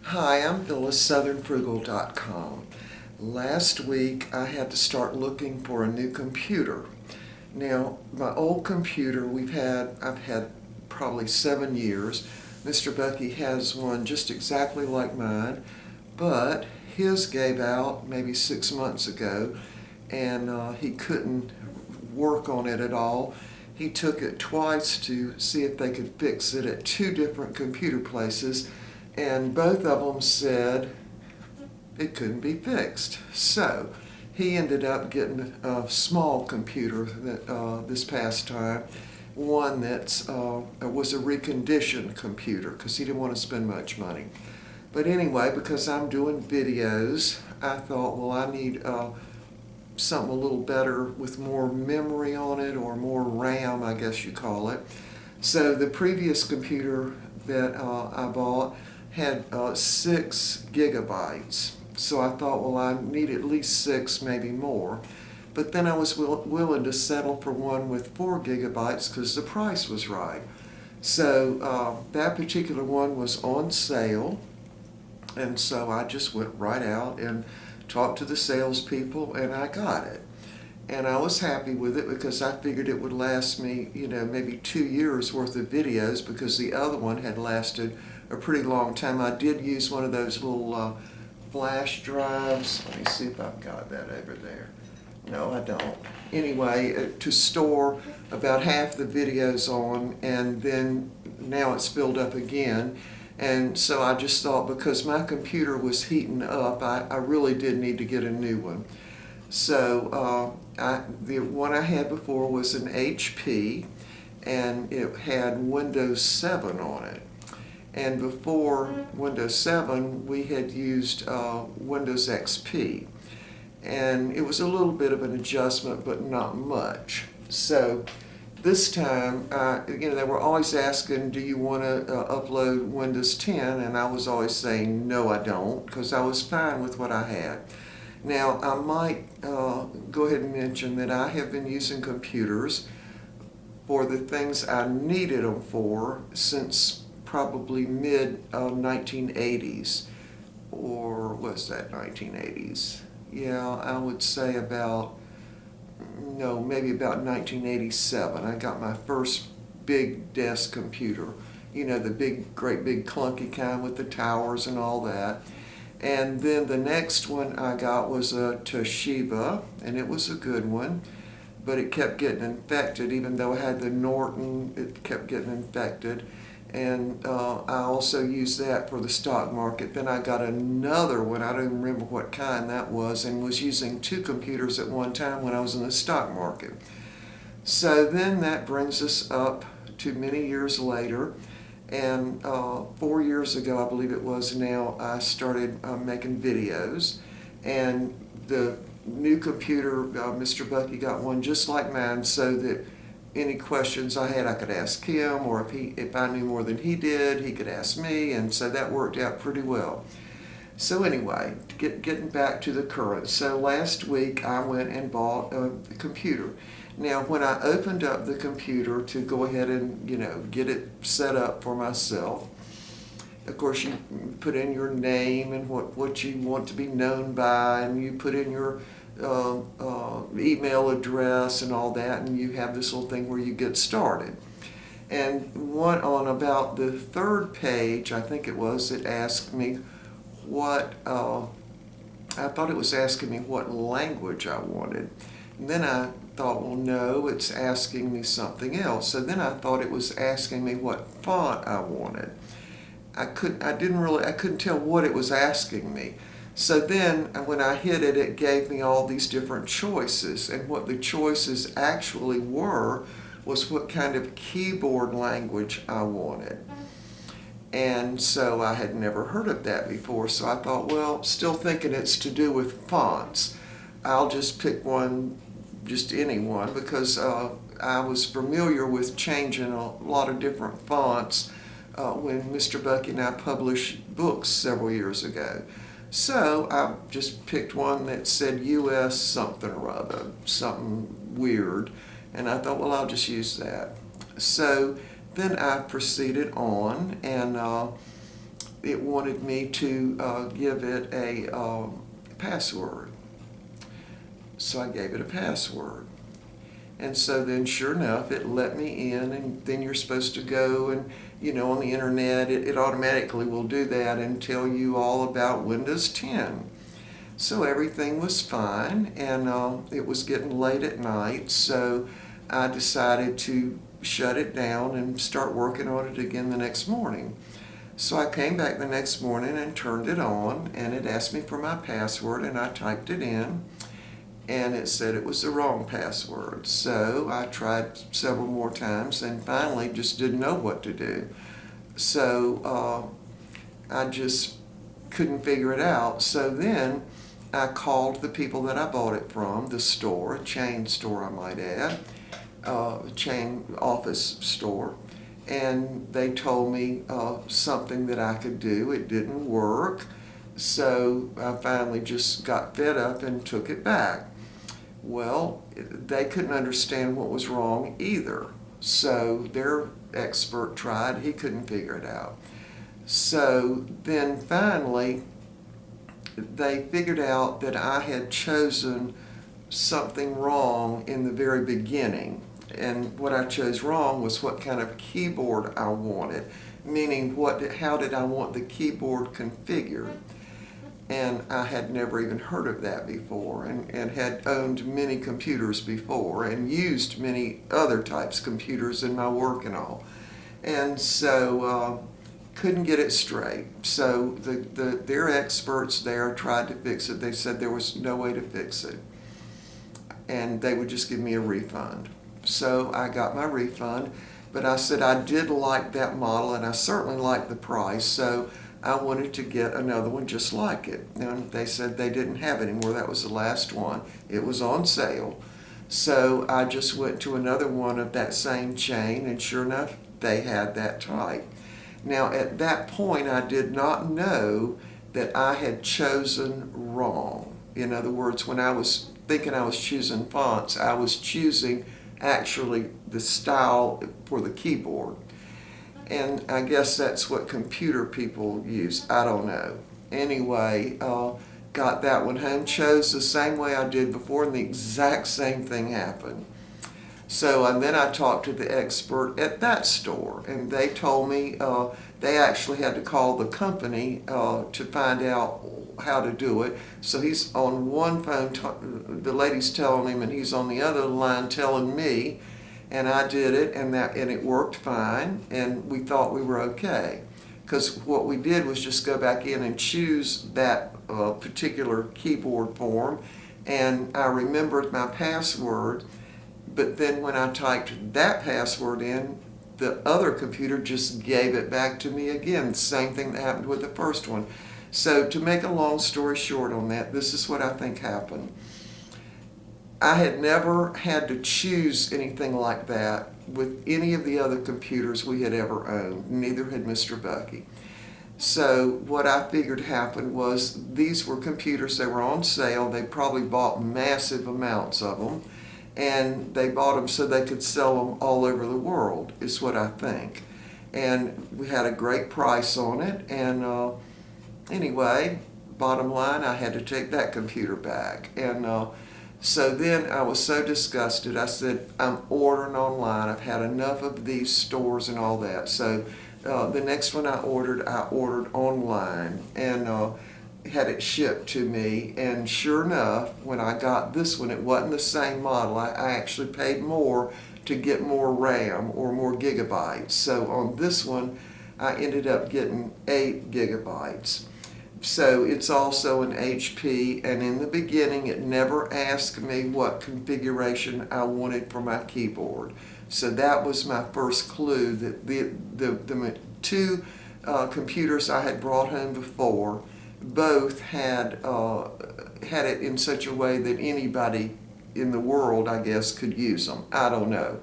Hi, I'm Phyllis, southernfrugal.com. Last week I had to start looking for a new computer. Now, my old computer I've had probably 7 years. Mr. Bucky has one just exactly like mine, but his gave out maybe 6 months ago, and he couldn't work on it at all. He took it twice to see if they could fix it at two different computer places, and both of them said it couldn't be fixed. So he ended up getting a small computer this past time, one that was a reconditioned computer because he didn't want to spend much money. But anyway, because I'm doing videos, I thought, well, I need something a little better with more memory on it, or more RAM, I guess you call it. So the previous computer that I bought had 6 gigabytes. So I thought, well, I need at least 6, maybe more. But then I was willing to settle for one with 4 gigabytes because the price was right. So that particular one was on sale, and so I just went right out and talked to the salespeople, and I got it. And I was happy with it because I figured it would last me, maybe 2 years worth of videos, because the other one had lasted a pretty long time. I did use one of those little flash drives. Let me see if I've got that over there. No, I don't. Anyway, to store about half the videos on, and then now it's filled up again. And so I just thought, because my computer was heating up, I really did need to get a new one. So the one I had before was an HP, and it had Windows 7 on it. And before Windows 7, we had used Windows XP. And it was a little bit of an adjustment, but not much. So this time, they were always asking, do you want to upload Windows 10? And I was always saying, no, I don't, because I was fine with what I had. Now, I might go ahead and mention that I have been using computers for the things I needed them for since probably mid-1980s, or was that 1980s? Yeah, I would say maybe about 1987. I got my first big desk computer, the great big clunky kind with the towers and all that. And then the next one I got was a Toshiba, and it was a good one, but it kept getting infected. Even though I had the Norton, it kept getting infected. And I also used that for the stock market. Then I got another one, I don't even remember what kind that was, and was using 2 computers at one time when I was in the stock market. So then that brings us up to many years later, and 4 years ago, I believe it was now, I started making videos. And the new computer, Mr. Bucky got one just like mine, so that any questions I had, I could ask him, or if I knew more than he did, he could ask me, and so that worked out pretty well. So anyway, getting back to the current. So last week I went and bought a computer. Now, when I opened up the computer to go ahead and get it set up for myself, of course you put in your name and what you want to be known by, and you put in your email address and all that, and you have this little thing where you get started. And on about the 3rd page, I think it was, it asked me I thought it was asking me what language I wanted. And then I thought, well, no, it's asking me something else. So then I thought it was asking me what font I wanted. I couldn't tell what it was asking me. So then when I hit it, it gave me all these different choices, and what the choices actually were was what kind of keyboard language I wanted. And so I had never heard of that before, so I thought, well, still thinking it's to do with fonts, I'll just pick one, just any one, because I was familiar with changing a lot of different fonts when Mr. Bucky and I published books several years ago. So I just picked one that said US something or other, something weird, and I thought, well, I'll just use that. So then I proceeded on, and it wanted me to give it a password. So I gave it a password. And so then sure enough, it let me in, and then you're supposed to go and, on the internet, it automatically will do that and tell you all about Windows 10. So everything was fine, and it was getting late at night, so I decided to shut it down and start working on it again the next morning. So I came back the next morning and turned it on, and it asked me for my password, and I typed it in, and it said it was the wrong password. So I tried several more times and finally just didn't know what to do. So I just couldn't figure it out. So then I called the people that I bought it from, the store, a chain store I might add, a chain office store, and they told me something that I could do. It didn't work, so I finally just got fed up and took it back. Well, they couldn't understand what was wrong either, so their expert tried. He couldn't figure it out. So then finally they figured out that I had chosen something wrong in the very beginning. And what I chose wrong was what kind of keyboard I wanted, meaning how did I want the keyboard configured. And I had never even heard of that before, and had owned many computers before and used many other types of computers in my work and all. And so couldn't get it straight. So their experts there tried to fix it. They said there was no way to fix it, and they would just give me a refund. So I got my refund, but I said I did like that model, and I certainly liked the price, so I wanted to get another one just like it. And they said they didn't have it anymore. That was the last one. It was on sale. So I just went to another one of that same chain, and sure enough, they had that type. Now, at that point, I did not know that I had chosen wrong. In other words, when I was thinking I was choosing fonts, I was choosing actually the style for the keyboard. And I guess that's what computer people use. I don't know. Anyway, got that one home, chose the same way I did before, and the exact same thing happened. So and then I talked to the expert at that store, and they told me they actually had to call the company to find out how to do it. So he's on one phone, the lady's telling him, and he's on the other line telling me, and I did it, and it worked fine, and we thought we were okay. Because what we did was just go back in and choose that particular keyboard form, and I remembered my password. But then when I typed that password in, the other computer just gave it back to me again. Same thing that happened with the first one. So to make a long story short on that, this is what I think happened. I had never had to choose anything like that with any of the other computers we had ever owned. Neither had Mr. Bucky. So what I figured happened was these were computers, they were on sale. They probably bought massive amounts of them. And they bought them so they could sell them all over the world, is what I think. And we had a great price on it, and anyway, bottom line, I had to take that computer back. And so then I was so disgusted, I said, I'm ordering online. I've had enough of these stores and all that. So the next one I ordered online, and had it shipped to me, and sure enough, when I got this one, it wasn't the same model. I actually paid more to get more RAM or more gigabytes. So on this one, I ended up getting 8 gigabytes. So it's also an HP, and in the beginning, it never asked me what configuration I wanted for my keyboard. So that was my first clue that the two computers I had brought home before both had it in such a way that anybody in the world, I guess, could use them. I don't know.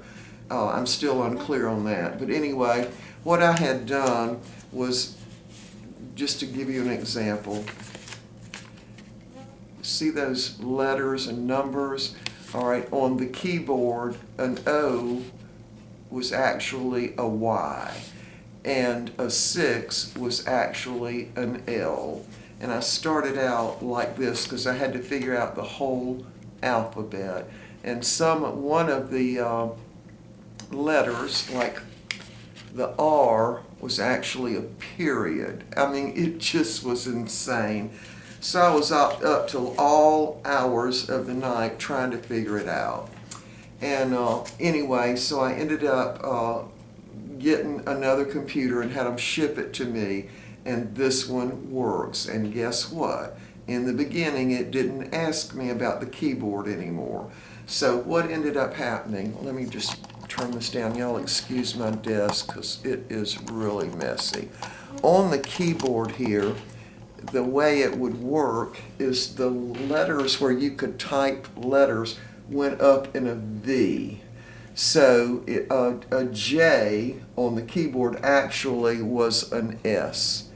I'm still unclear on that. But anyway, what I had done was, just to give you an example, see those letters and numbers? All right, on the keyboard, an O was actually a Y. and a 6 was actually an L. And I started out like this because I had to figure out the whole alphabet. And one of the letters, like the R, was actually a period. I mean, it just was insane. So I was up till all hours of the night trying to figure it out. And anyway, so I ended up getting another computer and had them ship it to me, and this one works. And guess what? In the beginning, it didn't ask me about the keyboard anymore. So what ended up happening, let me just turn this down. Y'all excuse my desk because it is really messy. On the keyboard here, the way it would work is the letters where you could type letters went up in a V. So a J on the keyboard actually was an S.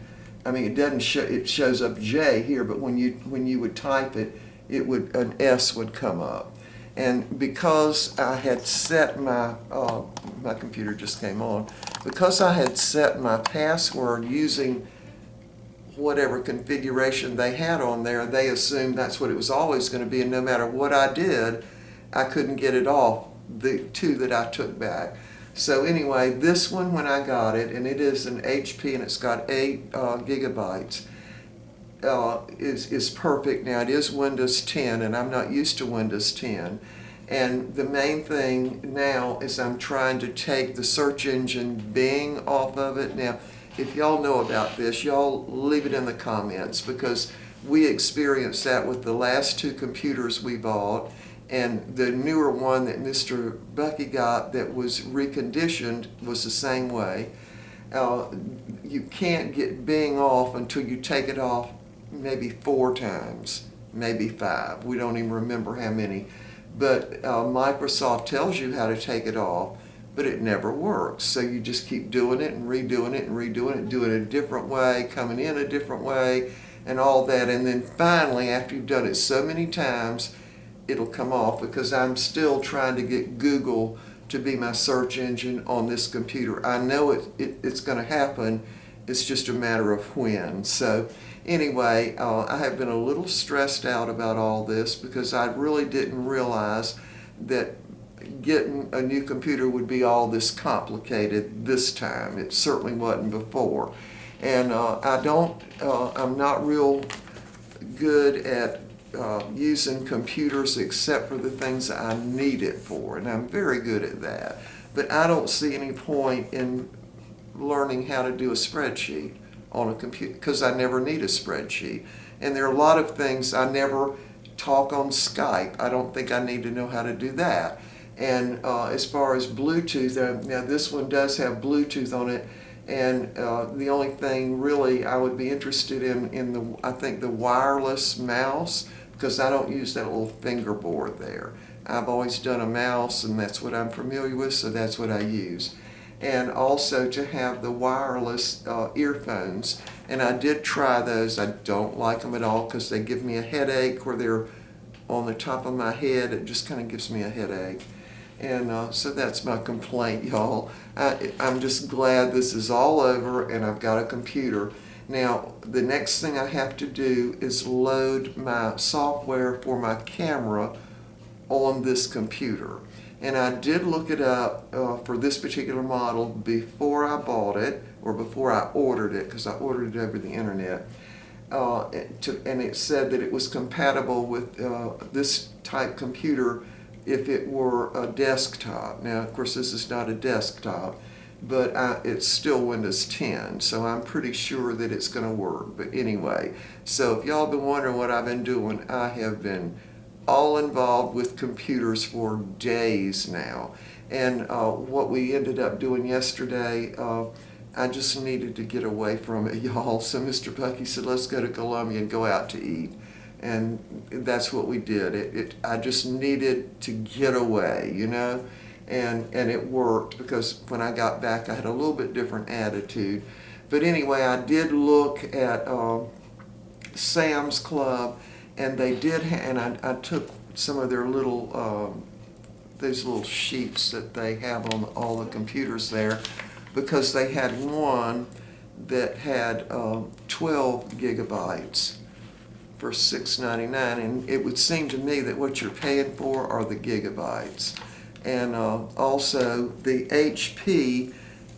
I mean, it doesn't show, it shows up J here, but when you would type it, an S would come up. And because I had set my computer just came on, because I had set my password using whatever configuration they had on there, they assumed that's what it was always going to be, and no matter what I did, I couldn't get it off, the 2 that I took back. So anyway, this one, when I got it, and it is an HP and it's got 8 gigabytes, is perfect. Now, it is Windows 10, and I'm not used to Windows 10. And the main thing now is I'm trying to take the search engine Bing off of it. Now, if y'all know about this, y'all leave it in the comments, because we experienced that with the last 2 computers we bought, and the newer one that Mr. Bucky got that was reconditioned was the same way. You can't get Bing off until you take it off maybe 4 times, maybe 5. We don't even remember how many. But Microsoft tells you how to take it off, but it never works. So you just keep doing it and redoing it and redoing it, doing it a different way, coming in a different way, and all that. And then finally, after you've done it so many times, it'll come off, because I'm still trying to get Google to be my search engine on this computer. I know it's going to happen. It's just a matter of when. So anyway, I have been a little stressed out about all this, because I really didn't realize that getting a new computer would be all this complicated this time. It certainly wasn't before. And I'm not real good at using computers except for the things that I need it for, and I'm very good at that. But I don't see any point in learning how to do a spreadsheet on a computer, because I never need a spreadsheet. And there are a lot of things. I never talk on Skype. I don't think I need to know how to do that. And as far as Bluetooth, now this one does have Bluetooth on it, and the only thing really I would be interested in I think the wireless mouse, because I don't use that little fingerboard there. I've always done a mouse, and that's what I'm familiar with, so that's what I use. And also to have the wireless earphones, and I did try those. I don't like them at all, because they give me a headache where they're on the top of my head. It just kind of gives me a headache. And so that's my complaint, y'all. I'm just glad this is all over and I've got a computer. Now, the next thing I have to do is load my software for my camera on this computer. And I did look it up for this particular model before I bought it, or before I ordered it, because I ordered it over the internet. And it said that it was compatible with this type computer if it were a desktop. Now, of course, this is not a desktop, but it's still Windows 10, so I'm pretty sure that it's going to work. But anyway, so if y'all been wondering what I've been doing, I have been all involved with computers for days now. And what we ended up doing yesterday, I just needed to get away from it, y'all. So Mr. Bucky said, let's go to Columbia and go out to eat. And that's what we did. I just needed to get away, you know, and it worked, because when I got back I had a little bit different attitude. But anyway, I did look at Sam's Club, and they did, and I took some of their little, these little sheets that they have on all the computers there. because they had one that had 12 gigabytes for $6.99, and it would seem to me that what you're paying for are the gigabytes. And also the HP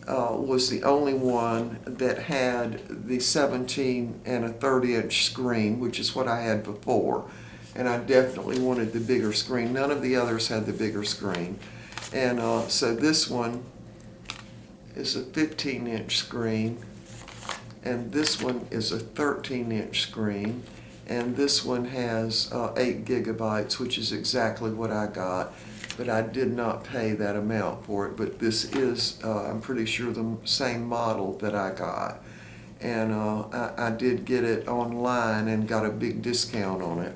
was the only one that had the 17 and a 30-inch screen, which is what I had before. And I definitely wanted the bigger screen. None of the others had the bigger screen. And so this one is a 15-inch screen, and this one is a 13-inch screen, and this one has 8 gigabytes, which is exactly what I got, but I did not pay that amount for it. But this is, I'm pretty sure, the same model that I got. And I did get it online and got a big discount on it.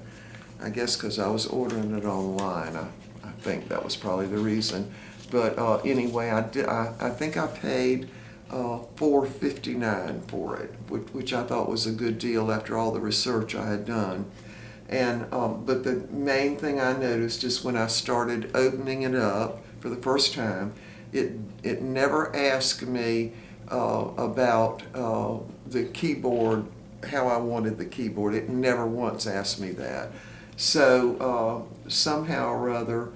I guess because I was ordering it online. I think that was probably the reason. But anyway, I think I paid $4.59 for it, which I thought was a good deal after all the research I had done. And but the main thing I noticed is when I started opening it up for the first time, it never asked me about the keyboard, how I wanted the keyboard. It never once asked me that. So somehow or other,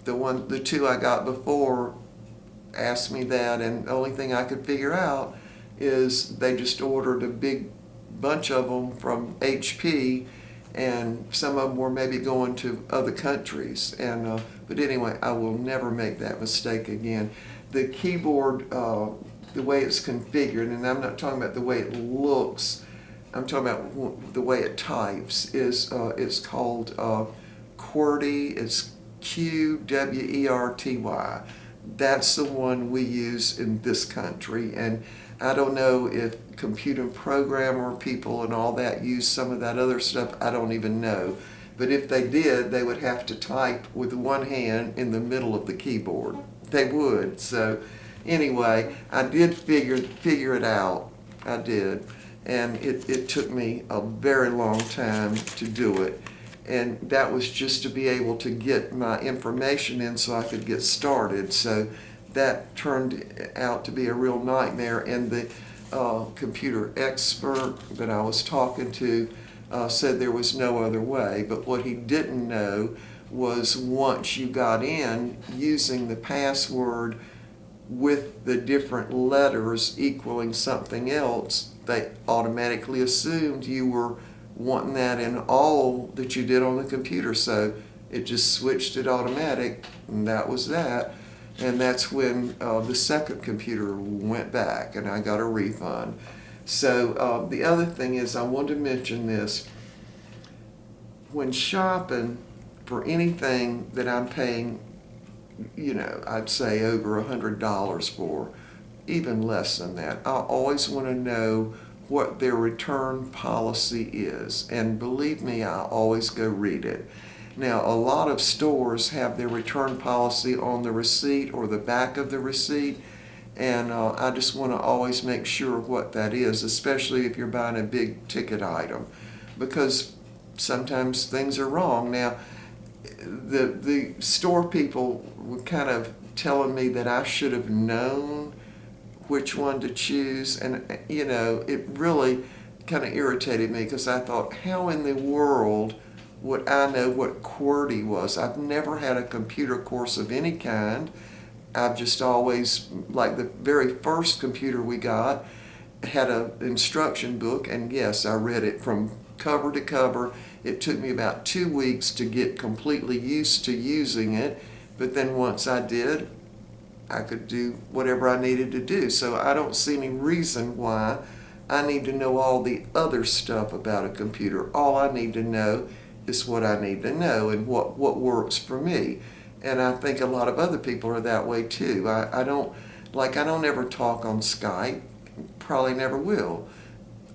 the two I got before asked me that, and the only thing I could figure out is they just ordered a big bunch of them from HP, and some of them were maybe going to other countries. And but anyway, I will never make that mistake again. The keyboard, the way it's configured, and I'm not talking about the way it looks, I'm talking about the way it types, is it's called QWERTY. It's QWERTY. That's the one we use in this country, and I don't know if computer programmer people and all that use some of that other stuff. I don't even know. But if they did, they would have to type with one hand in the middle of the keyboard. They would. So anyway, I did figure it out. I did. And it took me a very long time to do it. And that was just to be able to get my information in so I could get started. So that turned out to be a real nightmare. And the computer expert that I was talking to said there was no other way. But what he didn't know was once you got in using the password with the different letters equaling something else, they automatically assumed you were wanting that in all that you did on the computer. So it just switched it automatic, and that was that. And that's when the second computer went back and I got a refund. So the other thing is, I wanted to mention this. When shopping for anything that I'm paying, I'd say over $100 for, even less than that, I always want to know what their return policy is. And believe me, I always go read it. Now, a lot of stores have their return policy on the receipt or the back of the receipt, and I just want to always make sure what that is, especially if you're buying a big ticket item, because sometimes things are wrong. Now, the store people were kind of telling me that I should have known which one to choose, and it really kind of irritated me, because I thought, how in the world would I know what QWERTY was? I've never had a computer course of any kind. I've just always, like the very first computer we got had an instruction book, and yes, I read it from cover to cover. It took me about 2 weeks to get completely used to using it, but then once I did, I could do whatever I needed to do. So I don't see any reason why I need to know all the other stuff about a computer. All I need to know is what I need to know and what works for me. And I think a lot of other people are that way too. I don't ever talk on Skype, probably never will.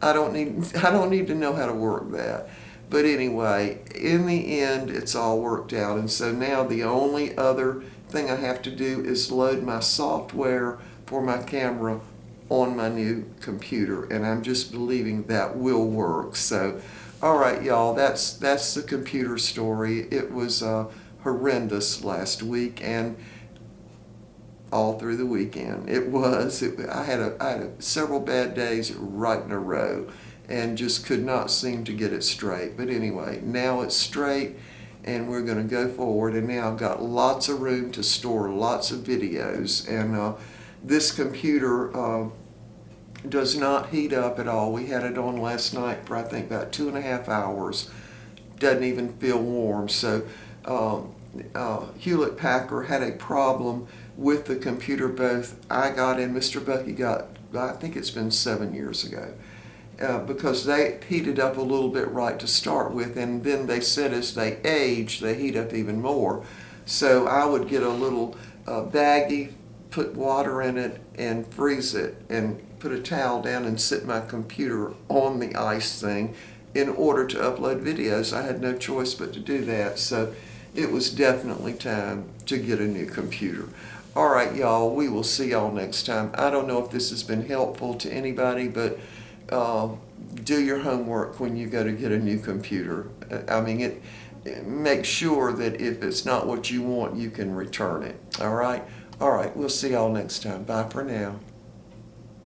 I don't need to know how to work that. But anyway, in the end, it's all worked out. And so now the only other thing I have to do is load my software for my camera on my new computer, and I'm just believing that will work. So, all right, y'all, that's the computer story. It was horrendous last week, and all through the weekend. I had several bad days right in a row and just could not seem to get it straight. But anyway, now it's straight and we're going to go forward. And now I've got lots of room to store lots of videos. And this computer does not heat up at all. We had it on last night for I think about 2.5 hours. Doesn't even feel warm. So Hewlett Packard had a problem with the computer both I got and Mr. Bucky got, I think it's been 7 years ago. Because they heated up a little bit right to start with, and then they said as they age, they heat up even more. So I would get a little baggie, put water in it, and freeze it, and put a towel down and sit my computer on the ice thing in order to upload videos. I had no choice but to do that. So it was definitely time to get a new computer. All right, y'all, we will see y'all next time. I don't know if this has been helpful to anybody, but do your homework when you go to get a new computer. I mean, make sure that if it's not what you want, you can return it. All right? All right, we'll see y'all next time. Bye for now.